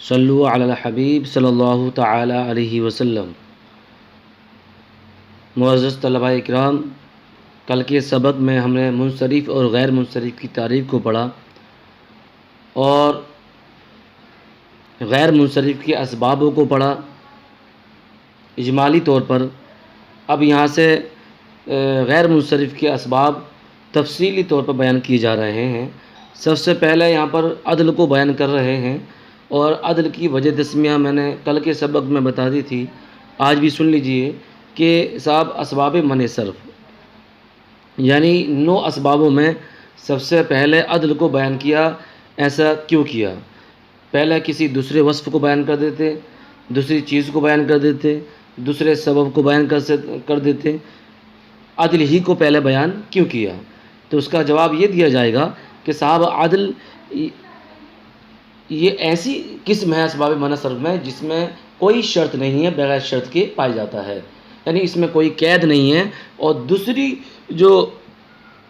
صلو علی الحبیب صلی اللہ تعالی علیہ وسلم۔ معزز طلباء اکرام، کل کے سبق میں ہم نے منصرف اور غیر منصرف کی تعریف کو پڑھا اور غیر منصرف کے اسبابوں کو پڑھا اجمالی طور پر۔ اب یہاں سے غیر منصرف کے اسباب تفصیلی طور پر بیان کیے جا رہے ہیں۔ سب سے پہلے یہاں پر عدل کو بیان کر رہے ہیں، اور عدل کی وجہ تسمیہ میں نے کل کے سبق میں بتا دی تھی، آج بھی سن لیجئے کہ صاحب اسباب منع صرف، یعنی 9 اسبابوں میں سب سے پہلے عدل کو بیان کیا۔ ایسا کیوں کیا؟ پہلے کسی دوسرے وصف کو بیان کر دیتے، دوسری چیز کو بیان کر دیتے، دوسرے سبب کو بیان کر دیتے، عدل ہی کو پہلے بیان کیوں کیا؟ تو اس کا جواب یہ دیا جائے گا کہ صاحب عدل یہ ایسی قسم ہے اسباب منع صرف میں جس میں کوئی شرط نہیں ہے، بغیر شرط کے پایا جاتا ہے، یعنی اس میں کوئی قید نہیں ہے، اور دوسری جو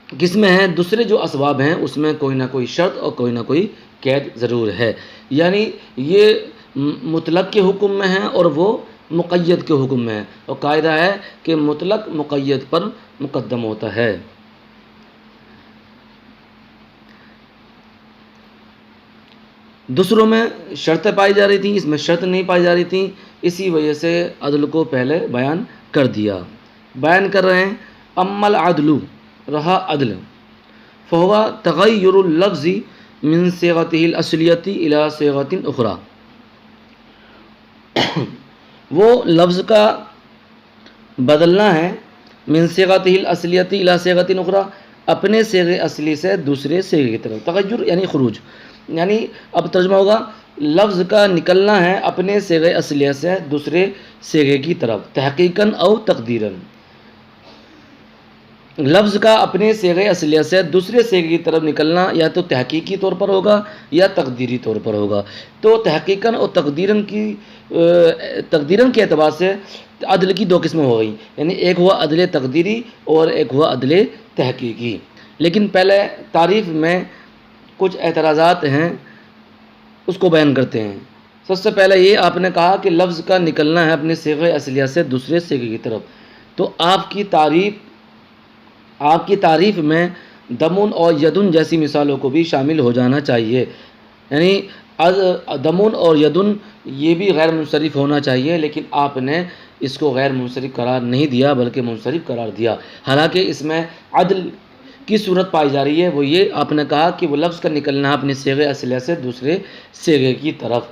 قسمیں ہیں، دوسرے جو اسباب ہیں، اس میں کوئی نہ کوئی شرط اور کوئی نہ کوئی قید ضرور ہے، یعنی یہ مطلق کے حکم میں ہیں اور وہ مقید کے حکم میں ہے، اور قاعدہ ہے کہ مطلق مقید پر مقدم ہوتا ہے۔ دوسروں میں شرطیں پائی جا رہی تھیں، اس میں شرط نہیں پائی جا رہی تھیں، اسی وجہ سے عدل کو پہلے بیان کر دیا۔ بیان کر رہے ہیں اما العدل، رہا عدل، فہو تغیر اللفظ من صیغتہ الاصلیۃ الی صیغۃ اخری، وہ لفظ کا بدلنا ہے، من صیغتہ الاصلیۃ الی صیغۃ اخری، اپنے صیغے اصلی سے دوسرے صیغے کی طرف۔ تغیر یعنی خروج، یعنی اب ترجمہ ہوگا لفظ کا نکلنا ہے اپنے صیغے اصلیہ سے دوسرے صیغے کی طرف، تحقیقاً او تقدیراً۔ لفظ کا اپنے صیغے اصلیہ سے دوسرے صیغے کی طرف نکلنا یا تو تحقیقی طور پر ہوگا یا تقدیری طور پر ہوگا۔ تو تحقیقاً اور تقدیراً کے اعتبار سے عدل کی 2 قسمیں ہو گئیں، یعنی ایک ہوا عدل تقدیری اور ایک ہوا عدل تحقیقی۔ لیکن پہلے تعریف میں کچھ اعتراضات ہیں، اس کو بیان کرتے ہیں۔ سب سے پہلے یہ آپ نے کہا کہ لفظ کا نکلنا ہے اپنے صیغے اصلیہ سے دوسرے صیغے کی طرف، تو آپ کی تعریف میں دمن اور یدن جیسی مثالوں کو بھی شامل ہو جانا چاہیے، یعنی دمن اور یدن یہ بھی غیر منصرف ہونا چاہیے، لیکن آپ نے اس کو غیر منصرف قرار نہیں دیا بلکہ منصرف قرار دیا، حالانکہ اس میں عدل کی صورت پائی جا رہی ہے۔ وہ یہ آپ نے کہا کہ وہ لفظ کا نکلنا اپنے صیغے اصلیہ سے دوسرے صیغے کی طرف،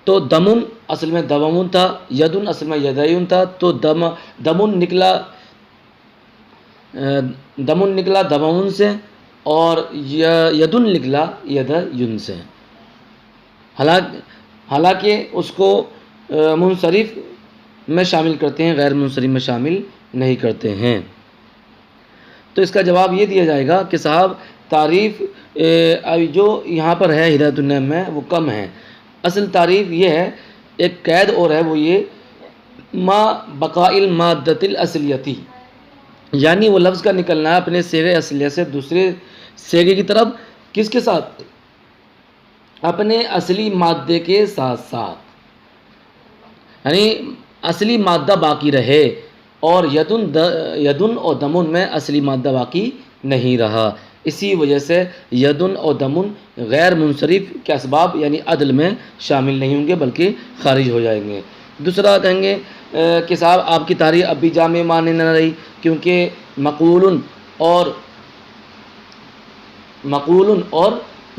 تو دمن اصل میں دمن تھا، یدن اصل میں یدین تھا، تو دمن نکلا دمن سے، اور یدن نکلا یدین سے، حالانکہ اس کو منصرف میں شامل کرتے ہیں، غیر منصرف میں شامل نہیں کرتے ہیں۔ تو اس کا جواب یہ دیا جائے گا کہ صاحب تعریف جو یہاں پر ہے ہدایت النعیم میں وہ کم ہے۔ اصل تعریف یہ ہے، ایک قید اور ہے، وہ یہ ما بقاء المادۃ الاصلیۃ، یعنی وہ لفظ کا نکلنا ہے اپنے صیغے اصلیہ سے دوسرے صیغے کی طرف، کس کے ساتھ؟ اپنے اصلی مادے کے ساتھ ساتھ، یعنی اصلی مادہ باقی رہے، اور یدن اور دمن میں اصلی مادہ باقی نہیں رہا، اسی وجہ سے یدن اور دمن غیر منصرف کے اسباب یعنی عدل میں شامل نہیں ہوں گے بلکہ خارج ہو جائیں گے۔ دوسرا کہیں گے کہ صاحب آپ کی تعریف اب بھی جامع معنی نہ رہی، کیونکہ مقول اور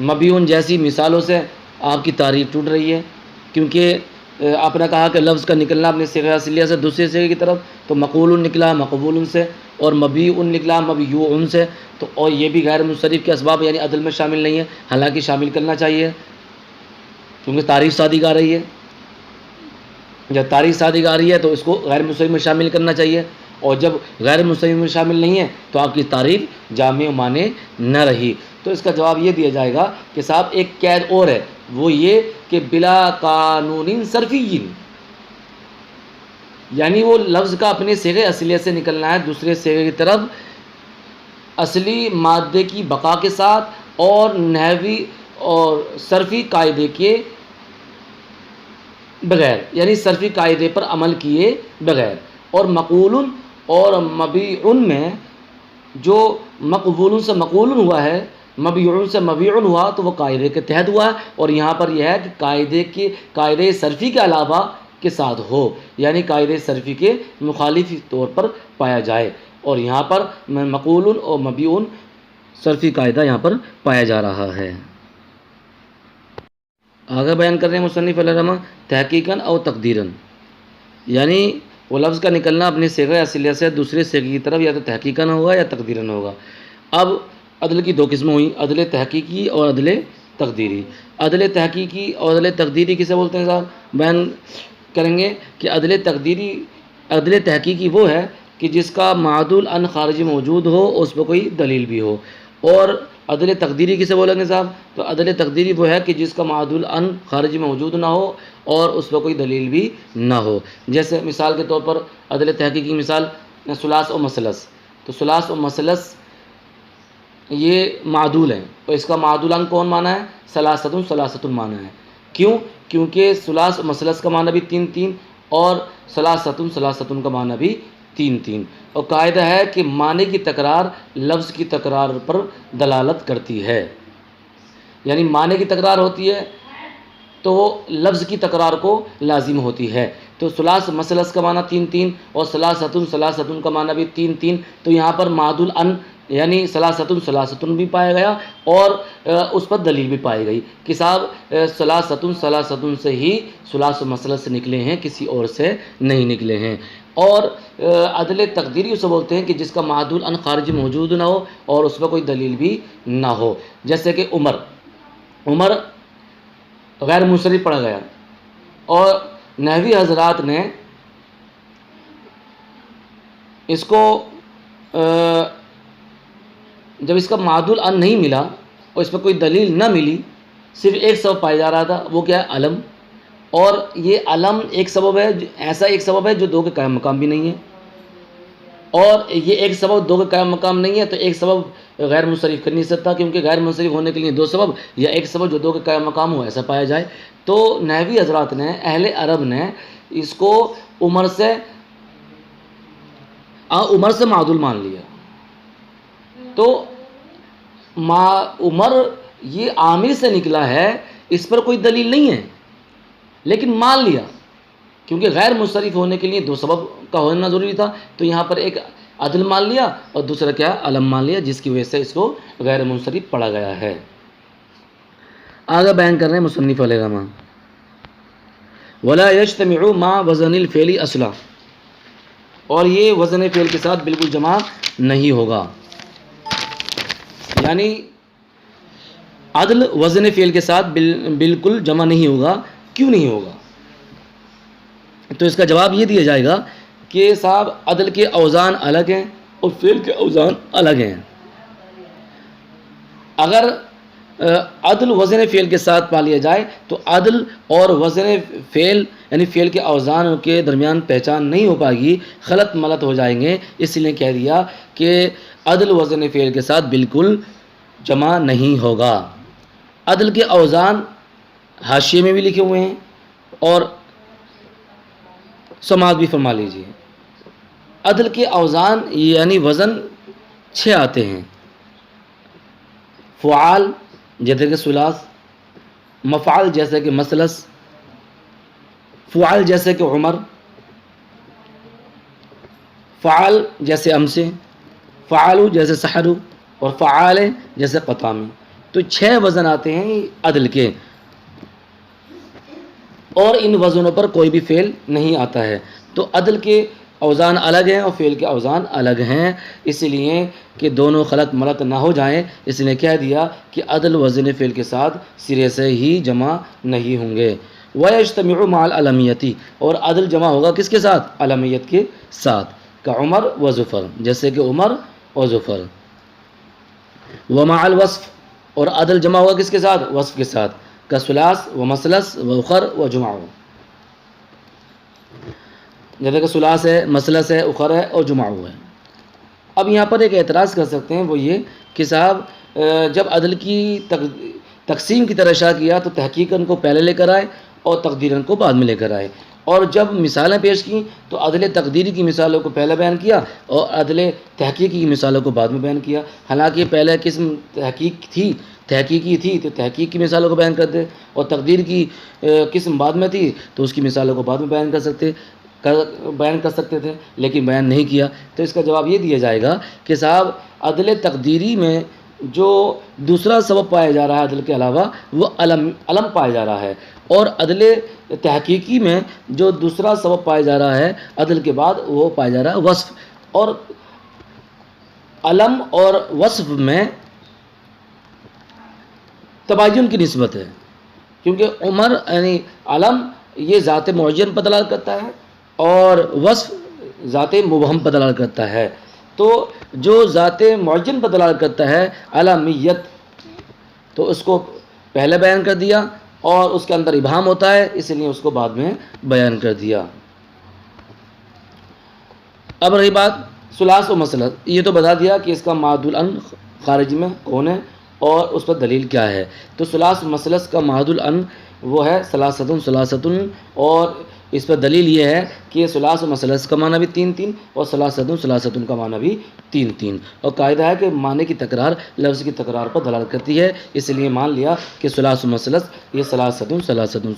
مبیون جیسی مثالوں سے آپ کی تعریف ٹوٹ رہی ہے، کیونکہ آپ نے کہا کہ لفظ کا نکلنا اپنے صیغہ اصلیہ سے دوسرے صیغے کی طرف، تو مقول نکلا مقبول سے، اور مبیون نکلا مبیوع سے، تو اور یہ بھی غیر منصرف کے اسباب یعنی عدل میں شامل نہیں ہے، حالانکہ شامل کرنا چاہیے کیونکہ تعریف صادق آ رہی ہے۔ جب تعریف صادق آ رہی ہے تو اس کو غیر منصرف میں شامل کرنا چاہیے، اور جب غیر منصرف میں شامل نہیں ہے تو آپ کی تعریف جامع معنی نہ رہی۔ تو اس کا جواب یہ دیا جائے گا کہ صاحب ایک قید اور ہے، وہ یہ کہ بلا قانون صرفی، یعنی وہ لفظ کا اپنے صیغے اصلیہ سے نکلنا ہے دوسرے صیغے کی طرف اصلی مادے کی بقا کے ساتھ، اور نحوی اور صرفی قاعدے کے بغیر، یعنی صرفی قاعدے پر عمل کیے بغیر. اور مقول اور مبیع میں جو مقبول سے مقول ہوا ہے، مبیع سے مبیع ہوا تو وہ قاعدے کے تحت ہوا ہے. اور یہاں پر یہ ہے کہ قاعدے صرفی کے علاوہ کے ساتھ ہو، یعنی قاعدے صرفی کے مخالف طور پر پایا جائے. اور یہاں پر مقول اور مبیع صرفی قاعدہ یہاں پر پایا جا رہا ہے. آگے بیان کر رہے ہیں مصنف علیہ الرحمہ تحقیقاً اور تقدیراً، یعنی وہ لفظ کا نکلنا اپنے صیغہ اصلیہ سے دوسرے صیغے کی طرف یا تو تحقیقاً ہوگا یا تقدیراً ہوگا. اب عدل کی دو قسمیں ہوئیں، عدل تحقیقی اور عدل تقدیری. عدل تحقیقی اور عدل تقدیری کسے بولتے ہیں صاحب؟ بیان کریں گے کہ عدل تحقیقی وہ ہے کہ جس کا معدول ان خارجی موجود ہو، اس پہ کوئی دلیل بھی ہو. اور عدل تقدیری کسے بولیں گے صاحب؟ تو عدل تقدیری وہ ہے کہ جس کا معدول ان خارجی موجود نہ ہو اور اس پہ کوئی دلیل بھی نہ ہو. جیسے مثال کے طور پر عدل تحقیقی مثال ثلاث و مثلث. تو ثلاث و مثلث یہ معدول ہیں، اور اس کا معدول ان کون مانا ہے؟ ثلاثۃ ثلاثۃ مانا ہے. کیوں؟ کیونکہ ثلاث و مثلث کا معنی بھی تین تین اور ثلاثۃ ثلاثۃ کا معنی بھی تین تین. اور قاعدہ ہے کہ معنی کی تکرار لفظ کی تکرار پر دلالت کرتی ہے، یعنی معنی کی تکرار ہوتی ہے تو وہ لفظ کی تکرار کو لازم ہوتی ہے. تو ثلاث مثلث کا معنی تین تین اور ثلاثۃ ثلاثۃ کا معنی بھی تین تین. تو یہاں پر معدول ان یعنی ثلاثۃ ثلاثۃ بھی پایا گیا اور اس پر دلیل بھی پائی گئی کہ صاحب ثلاثۃ ثلاثۃ سے ہی ثلاث مثلث سے نکلے ہیں، کسی اور سے نہیں نکلے ہیں. اور عدل تقدیری اسے بولتے ہیں کہ جس کا معدول ان خارجی موجود نہ ہو اور اس پر کوئی دلیل بھی نہ ہو. جیسے کہ عمر غیر منصرف پڑھا گیا اور نحوی حضرات نے اس کو جب اس کا معدول ان نہیں ملا اور اس پہ کوئی دلیل نہ ملی، صرف ایک سبب پایا جا رہا تھا، وہ کیا ہے؟ علم. اور یہ علم ایک سبب ہے، ایسا ایک سبب ہے جو دو کے قائم مقام بھی نہیں ہے. اور یہ ایک سبب دو کے قائم مقام نہیں ہے تو ایک سبب غیر منصرف کر نہیں سکتا، کیونکہ غیر منصرف ہونے کے لیے دو سبب یا ایک سبب جو دو کے قائم مقام ہو ایسا پایا جائے. تو نحوی حضرات نے، اہل عرب نے اس کو عمر سے معدول مان لیا. تو عمر یہ عامر سے نکلا ہے، اس پر کوئی دلیل نہیں ہے لیکن مان لیا کیونکہ غیر منصرف ہونے کے لیے دو سبب کا ہونا ضروری تھا. تو یہاں پر ایک عدل مان لیا اور دوسرا کیا؟ علم مان لیا، جس کی وجہ سے اس کو غیر منصرف پڑھا گیا ہے. آگے بیان کر رہے ہیں مصنف علیہ الرحمہ ولا یجتمع مع وزن الفعل اصلا، اور یہ وزن فعل کے ساتھ بالکل جمع نہیں ہوگا. یعنی عدل وزن فعل کے ساتھ بالکل جمع نہیں ہوگا. کیوں نہیں ہوگا؟ تو اس کا جواب یہ دیا جائے گا کہ صاحب عدل کے اوزان الگ ہیں اور فعل کے اوزان الگ ہیں. اگر عدل وزن فعل کے ساتھ پا لیا جائے تو عدل اور وزن فعل یعنی فعل کے اوزان کے درمیان پہچان نہیں ہو پائے گی، خلط ملط ہو جائیں گے. اس لیے کہہ دیا کہ عدل وزن فعل کے ساتھ بالکل جمع نہیں ہوگا. عدل کے اوزان حاشیے میں بھی لکھے ہوئے ہیں اور سماعت بھی فرما لیجیے. عدل کے اوزان یعنی وزن 6 آتے ہیں: فعال جیسے کہ ثلاث، مفعل جیسے کہ مثلث، فعال جیسے کہ عمر، فعال جیسے امسے، فعال جیسے سحر اور فعال جیسے قطام. تو 6 وزن آتے ہیں عدل کے، اور ان وزنوں پر کوئی بھی فعل نہیں آتا ہے. تو عدل کے اوزان الگ ہیں اور فعل کے اوزان الگ ہیں، اس لیے کہ دونوں خلط ملط نہ ہو جائیں، اس نے کہہ دیا کہ عدل وزن فعل کے ساتھ سرے سے ہی جمع نہیں ہوں گے. وَيَجْتَمِعُ مَعَ الْعَلَمِيَّةِ، اور عدل جمع ہوگا کس کے ساتھ؟ علمیت کے ساتھ، کا عمر و ظفر، جیسے کہ عمر و ظفر. وَمَعَ الْوَصْفِ، اور عدل جمع ہوگا کس کے ساتھ؟ وصف کے ساتھ، کا ثلاث و مثلث و اخر و جمع. جیسے کہ ثلاث ہے، مثلث ہے، اخر ہے اور جمع ہے. اب یہاں پر ایک اعتراض کر سکتے ہیں، وہ یہ کہ صاحب جب عدل کی تقسیم کی طرح اشارہ کیا تو تحقیقاً کو پہلے لے کر آئے اور تقدیراً کو بعد میں لے کر آئے، اور جب مثالیں پیش کیں تو عدل تقدیری کی مثالوں کو پہلے بیان کیا اور عدل تحقیقی کی مثالوں کو بعد میں بیان کیا۔ حالانکہ پہلے قسم تحقیقی تھی تو تحقیق کی مثالوں کو بیان کرتے، اور تقدیر کی قسم بعد میں تھی تو اس کی مثالوں کو بعد میں بیان کر سکتے تھے، لیکن بیان نہیں کیا۔ تو اس کا جواب یہ دیا جائے گا کہ صاحب عدل تقدیری میں جو دوسرا سبب پایا جا رہا ہے عدل کے علاوہ وہ علم پایا جا رہا ہے، اور عدل تحقیقی میں جو دوسرا سبب پایا جا رہا ہے عدل کے بعد وہ پایا جا رہا ہے وصف، اور علم اور وصف میں تباین کی نسبت ہے، کیونکہ عمر یعنی علم یہ ذات معین پر دلالت کرتا ہے اور وصف ذات مبہم پر دلالت کرتا ہے۔ تو جو ذات معین پر دلالت کرتا ہے علمیت، تو اس کو پہلے بیان کر دیا، اور اس کے اندر ابہام ہوتا ہے اس لیے اس کو بعد میں بیان کر دیا۔ اب رہی بات ثلاث و مثلث، یہ تو بتا دیا کہ اس کا معدول ان خارج میں کون ہے اور اس پر دلیل کیا ہے۔ تو ثلاث مثلث کا معدول ان وہ ہے ثلاثۃ، اور اس پر دلیل یہ ہے کہ ثلاث و مثلث کا معنی بھی 3 اور ثلاثۃ کا معنی بھی 3، اور قاعدہ ہے کہ معنی کی تکرار لفظ کی تکرار پر دلالت کرتی ہے، اس لیے مان لیا کہ ثلاث و مثلث یہ ثلاثۃ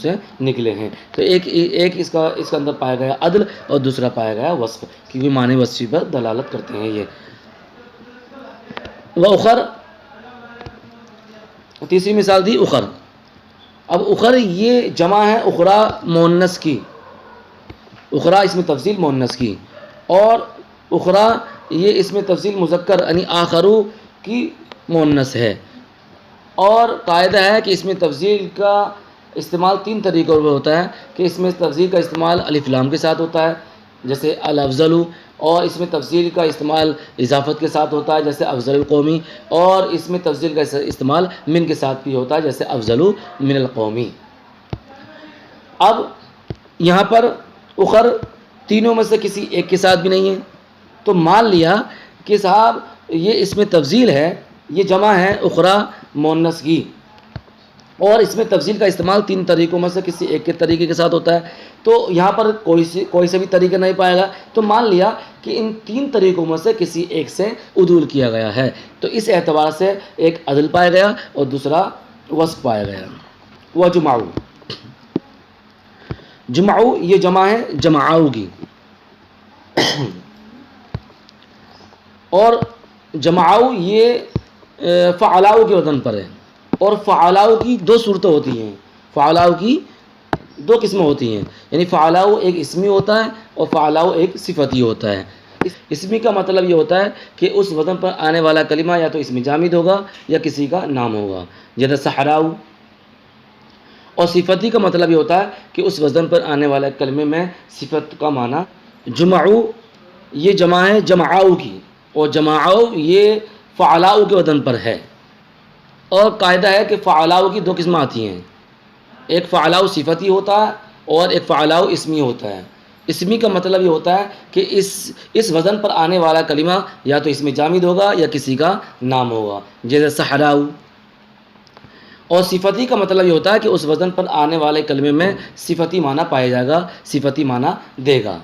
سے نکلے ہیں۔ تو ایک اس کا اندر پایا گیا عدل اور دوسرا پایا گیا وصف، کیونکہ معنی وصفی پر دلالت کرتے ہیں یہ۔ وَأُخَرَ، تیسری مثال دی اخر۔ اب اخر یہ جمع ہے اخرا مؤنث کی، اخرا اس میں تفضیل مؤنث کی، اور اخرا یہ اس میں تفضیل مذکر یعنی آخرو کی مؤنث ہے، اور قاعدہ ہے کہ اس میں تفضیل کا استعمال 3 طریقوں پر ہوتا ہے، کہ اس میں تفضیل کا استعمال الف لام کے ساتھ ہوتا ہے جیسے الافضل، اور اس میں تفضیل کا استعمال اضافت کے ساتھ ہوتا ہے جیسے افضل القومی، اور اس میں تفضیل کا استعمال من کے ساتھ بھی ہوتا ہے جیسے افضل من القومی۔ اب یہاں پر اخر تینوں میں سے کسی ایک کے ساتھ بھی نہیں ہے، تو مان لیا کہ صاحب یہ اس میں تفضیل ہے، یہ جمع ہے اخرا مؤنث کی، اور اس میں تفضیل کا استعمال 3 طریقوں میں سے کسی ایک کے طریقے کے ساتھ ہوتا ہے، تو یہاں پر کوئی سے بھی طریقہ نہیں پائے گا، تو مان لیا کہ ان 3 طریقوں میں سے کسی ایک سے عدول کیا گیا ہے، تو اس اعتبار سے ایک عدل پایا گیا اور دوسرا وصف پایا گیا۔ وجمعوا، جمعو یہ جمع ہے جمعاؤ کی، اور جمعاؤ یہ فعلاؤ کے وزن پر ہے، اور فعلاؤ کی 2 صورتیں ہوتی ہیں، فعلاؤ کی 2 قسمیں ہوتی ہیں، یعنی فعلاؤ ایک اسمی ہوتا ہے اور فعلاؤ ایک صفتی ہوتا ہے۔ اسمی کا مطلب یہ ہوتا ہے کہ اس وزن پر آنے والا کلمہ یا تو اسم جامد ہوگا یا کسی کا نام ہوگا، جیسے صحراؤ، اور صفتی کا مطلب یہ ہوتا ہے کہ اس وزن پر آنے والے کلمے میں صفت کا معنی۔ جمعو یہ جمع ہے جمعاؤ کی، اور جمعاؤ یہ فعلاؤ کے وزن پر ہے، اور قاعدہ ہے کہ فعلاؤ کی 2 قسمیں آتی ہیں، ایک فعلاؤ صفتی ہوتا ہے اور ایک فعلاؤ اسمی ہوتا ہے۔ اسمی کا مطلب یہ ہوتا ہے کہ اس وزن پر آنے والا کلمہ یا تو اسم جامد ہوگا یا کسی کا نام ہوگا، جیسے صحراؤ، اور صفتی کا مطلب یہ ہوتا ہے کہ اس وزن پر آنے والے کلمے میں صفتی معنی پایا جائے گا، صفتی معنی دے گا۔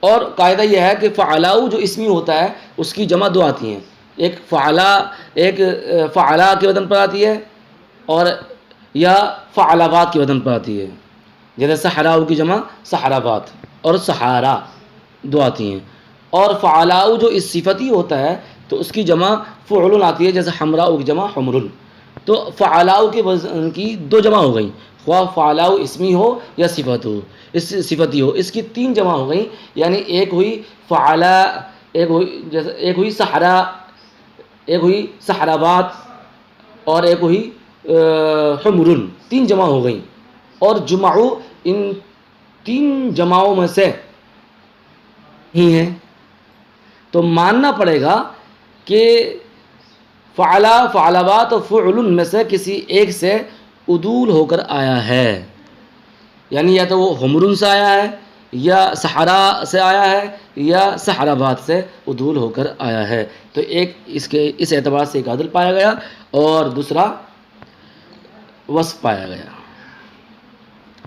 اور قاعدہ یہ ہے کہ فعلاؤ جو اسمی ہوتا ہے اس کی جمع 2 آتی ہیں، ایک فعلا کے وزن پر آتی ہے اور یا فعلابات کے وزن پر آتی ہے، جیسے صحراؤ کی جمع صحرابات اور صحارا 2 آتی ہیں، اور فعلاؤ جو اس صفتی ہوتا ہے تو اس کی جمع فعل آتی ہے، جیسے حمراؤ کی جمع حمر۔ تو فعلاؤ کے وزن کی 2 جمع ہو گئیں، خواہ فعلاؤ اسمی ہو یا صفتی ہو، اس کی 3 جمع ہو گئیں، یعنی ایک ہوئی فعلا، ایک ہوئی صحرا، ایک ہوئی صحرابات، اور ایک ہوئی حمرن، 3 جمع ہو گئیں، اور جمعو ان 3 جمعوں میں سے ہی ہیں، تو ماننا پڑے گا کہ فعلا، فعلابات اور فعلن میں سے کسی ایک سے عدول ہو کر آیا ہے، یعنی یا تو وہ حمرن سے آیا ہے یا صحرا سے آیا ہے یا صحرابات سے عدول ہو کر آیا ہے، تو ایک اس اعتبار سے ایک عدل پایا گیا اور دوسرا وصف پایا گیا۔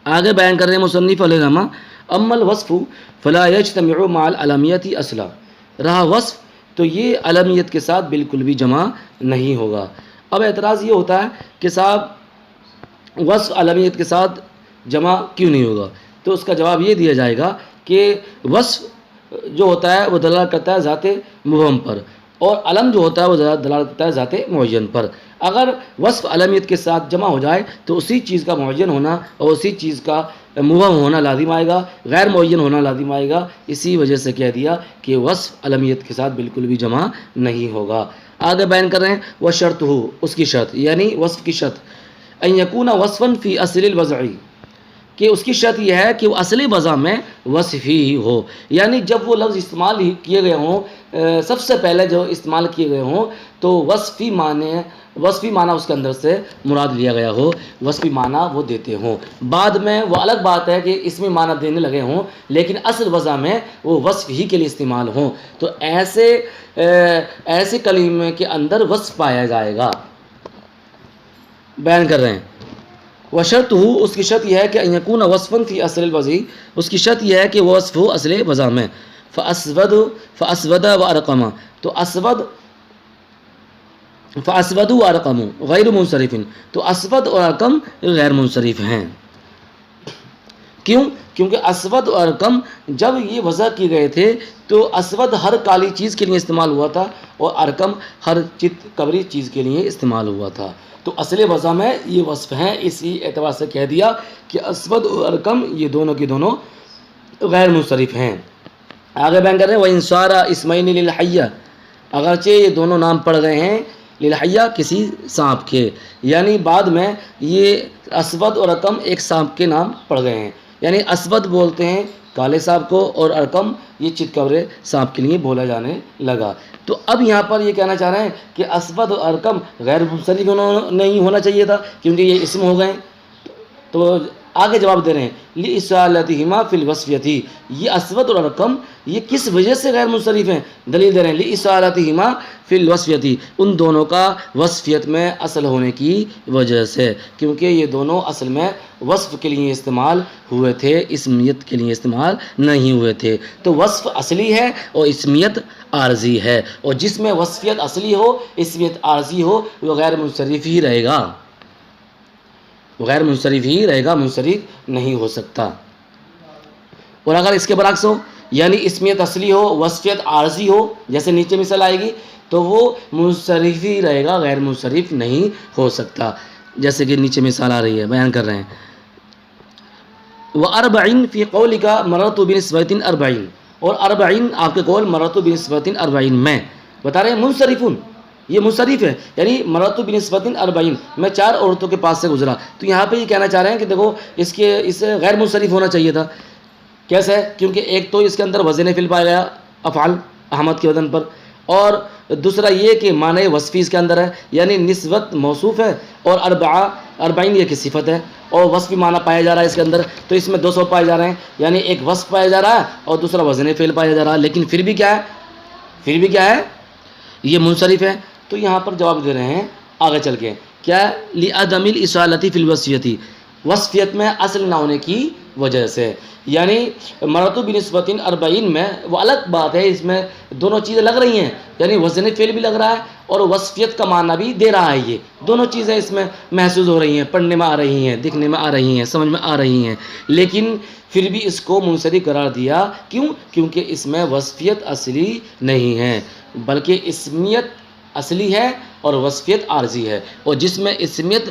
آگے بیان کر رہے ہیں مصنف علیہ رحمہ، اما الوصف فلا یجتمع مع العلمیت اصلا، رہا وصف تو یہ علمیت کے ساتھ بالکل بھی جمع نہیں ہوگا۔ اب اعتراض یہ ہوتا ہے کہ صاحب وصف علمیت کے ساتھ جمع کیوں نہیں ہوگا؟ تو اس کا جواب یہ دیا جائے گا کہ وصف جو ہوتا ہے وہ دلالت کرتا ہے ذات مبہم پر، اور علم جو ہوتا ہے وہ دلالت کرتا ہے ذات معین پر۔ اگر وصف علمیت کے ساتھ جمع ہو جائے تو اسی چیز کا معین ہونا اور اسی چیز کا مبہم ہونا لازم آئے گا، غیر معین ہونا لازم آئے گا۔ اسی وجہ سے کہہ دیا کہ وصف علمیت کے ساتھ بالکل بھی جمع نہیں ہوگا۔ آگے بیان کر رہے ہیں وہ شرط ہو، اس کی شرط یعنی وصف کی شرط، ان یکون وصفا فی اصل الوضع، کہ اس کی شرط یہ ہے کہ وہ اصلی وضع میں وصف ہی ہو، یعنی جب وہ لفظ استعمال ہی کیے گئے ہوں، سب سے پہلے جو استعمال کیے گئے ہوں تو وصفی معنی اس کے اندر سے مراد لیا گیا ہو، وصفی معنی وہ دیتے ہوں۔ بعد میں وہ الگ بات ہے کہ اسمی معنی دینے لگے ہوں، لیکن اصل وضع میں وہ وصف ہی کے لیے استعمال ہوں، تو ایسے کلمے کے اندر وصف پایا جائے گا۔ بیان کر رہے ہیں وہ شرط ہو، اس کی شرط یہ ہے کہ ان یکون وصفا فی اصل الوضع، اس کی شرط یہ ہے کہ وہ وصف ہو اصل وضع میں۔ فاسود و ارقم، تو فاسود و ارقم غیر منصرف، تو اسود اور ارقم غیر منصرف ہیں۔ کیوں؟ کیونکہ اسود اور ارقم جب یہ وضع کی گئے تھے تو اسود ہر کالی چیز کے لیے استعمال ہوا تھا اور ارقم ہر چت کبری چیز کے لیے استعمال ہوا تھا، تو اصل وضع میں یہ وصف ہیں، اسی اعتبار سے کہہ دیا کہ اسود اور ارقم یہ دونوں کی دونوں غیر منصرف ہیں۔ آگے بیان کر رہے ہیں وَإِن صَارَ اسْمَيْنِ لِلْحَيَّةِ، اگرچہ یہ دونوں نام پڑ گئے ہیں للحیہ کسی سانپ کے، یعنی بعد میں یہ اسود اور ارقم ایک سانپ کے نام پڑ گئے ہیں، یعنی اسود بولتے ہیں کالے سانپ کو اور ارقم یہ چتکبرے سانپ کے لیے بولا جانے لگا۔ تو اب یہاں پر یہ کہنا چاہ رہے ہیں کہ اسود اور ارقم غیر منصرف نہیں ہونا چاہیے تھا کیونکہ یہ اسم ہو گئے، تو آگے جواب دے رہے ہیں لِإِصَالَتِهِمَا فِي الْوَصْفِيَّةِ، یہ اسود اور ارقم یہ کس وجہ سے غیر منصرف ہیں؟ دلیل دے رہے ہیں لِإِصَالَتِهِمَا فِي الْوَصْفِيَّةِ، ان دونوں کا وصفیت میں اصل ہونے کی وجہ سے، کیونکہ یہ دونوں اصل میں وصف کے لیے استعمال ہوئے تھے، اسمیت کے لیے استعمال نہیں ہوئے تھے۔ تو وصف اصلی ہے اور اسمیت عارضی ہے، اور جس میں وصفیت اصلی ہو اسمیت عارضی ہو وہ غیر منصرف ہی رہے گا، غیر منصرف ہی رہے گا، منصرف نہیں ہو سکتا۔ اور اگر اس کے برعکس ہو یعنی اسمیت اصلی ہو وصفیت عارضی ہو، جیسے نیچے مثال آئے گی، تو وہ منصرف ہی رہے گا، غیر منصرف نہیں ہو سکتا، جیسے کہ نیچے مثال آ رہی ہے بیان کر رہے ہیں وَأَرْبَعِن فِي قَوْلِكَ مَرَرْتُ بِنِسْبَةٍ أَرْبَعِن، اور اربعین آپ کے قول مررت بنسبۃ اربعین میں بتا رہے ہیں منصرفون، یہ منصرف ہے، یعنی مررت بنسبۃ اربعین، میں 4 عورتوں کے پاس سے گزرا، تو یہاں پہ یہ کہنا چاہ رہے ہیں کہ دیکھو اسے غیر منصرف ہونا چاہیے تھا۔ کیسے؟ کیونکہ ایک تو اس کے اندر وزن فعل پایا گیا افعال احمد کے وزن پر، اور دوسرا یہ کہ معنی وصفی اس کے اندر ہے، یعنی نسبت موصوف ہے، اور اربعین یہ کی صفت ہے، اور وصفی معنی پایا جا رہا ہے اس کے اندر، تو اس میں 200 پائے جا رہے ہیں، یعنی ایک وصف پایا جا رہا ہے اور دوسرا وزن فعل پایا جا رہا ہے، لیکن پھر بھی کیا ہے یہ منصرف ہے۔ تو یہاں پر جواب دے رہے ہیں آگے چل کے کیا لعدم الاصالۃ فی الوصفیۃ، وصفیت میں اصل نہ ہونے کی وجہ سے، یعنی مررت بنسبۃ اربعین میں وہ الگ بات ہے، اس میں دونوں چیزیں لگ رہی ہیں، یعنی وزن فعل بھی لگ رہا ہے اور وصفیت کا معنی بھی دے رہا ہے، یہ دونوں چیزیں اس میں محسوس ہو رہی ہیں، پڑھنے میں آ رہی ہیں، دکھنے میں آ رہی ہیں، سمجھ میں آ رہی ہیں، لیکن پھر بھی اس کو منصرف قرار دیا۔ کیوں؟ کیونکہ اس میں وصفیت اصلی نہیں ہے بلکہ اسمیت اصلی ہے اور وصفیت عارضی ہے، اور جس میں اسمیت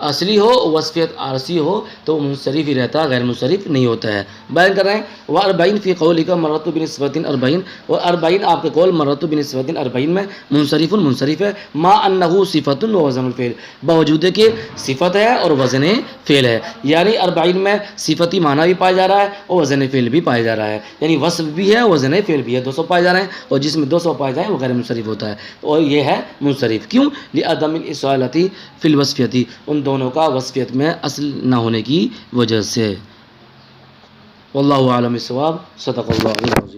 اصلی ہو وصفیت عارضی ہو تو وہ منصرف ہی رہتا، غیر منصرف نہیں ہوتا ہے۔ بیان کر رہے ہیں وَأَرْبَعِن فِي قَوْلِكَ مَرَّرْتُ بِنِسْبَةٍ اربعین، اور اربعین آپ کے قول مررت بنسبۃ اربعین میں منصرف ہے، ما انہ صفت و وزن الفعل، باوجود کہ صفت ہے اور وزن فعل ہے، یعنی اربعین میں صفتی معنی بھی پایا جا رہا ہے اور وزن فعل بھی پایا جا رہا ہے، یعنی وصف بھی ہے وزن فعل بھی ہے، 200 پائے جا رہے ہیں، اور جس میں 200 پائے جائیں وہ غیر منصرف ہوتا ہے، اور یہ ہے منصرف۔ کیوں؟ لعدم الاصالۃ فی الوصفیۃ، ان دونوں کا وصفیت میں اصل نہ ہونے کی وجہ سے۔ واللہ اعلم بالصواب، صدق اللہ العظیم۔